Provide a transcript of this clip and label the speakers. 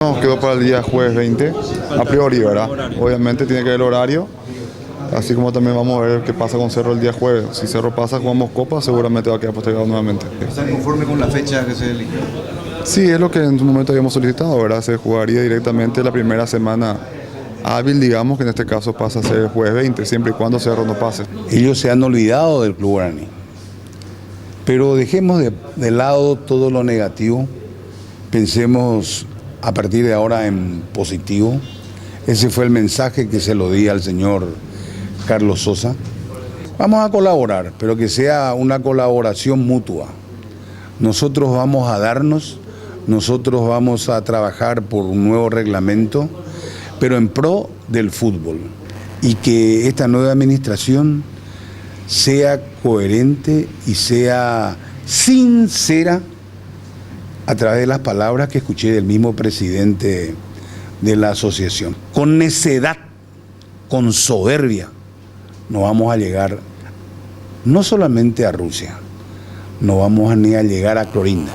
Speaker 1: Nos quedó para el día jueves 20, a priori, ¿verdad? Obviamente tiene que ver el horario, así como también vamos a ver qué pasa con Cerro el día jueves. Si Cerro pasa, jugamos Copa, seguramente va a quedar postergado nuevamente.
Speaker 2: ¿Están conformes con la fecha que se eligió?
Speaker 1: Sí, es lo que en su momento habíamos solicitado, ¿verdad? Se jugaría directamente la primera semana hábil, digamos, que en este caso pasa a ser el jueves 20, siempre y cuando Cerro no pase.
Speaker 3: Ellos se han olvidado del Club Guaraní. Pero dejemos de lado todo lo negativo, pensemos a partir de ahora en positivo. Ese fue el mensaje que se lo di al señor Carlos Sosa. Vamos a colaborar, pero que sea una colaboración mutua. Nosotros vamos a darnos, nosotros vamos a trabajar por un nuevo reglamento, pero en pro del fútbol. Y que esta nueva administración sea coherente y sea sincera a través de las palabras que escuché del mismo presidente de la asociación. Con necedad, con soberbia, no vamos a llegar no solamente a Rusia, no vamos ni a llegar a Clorinda.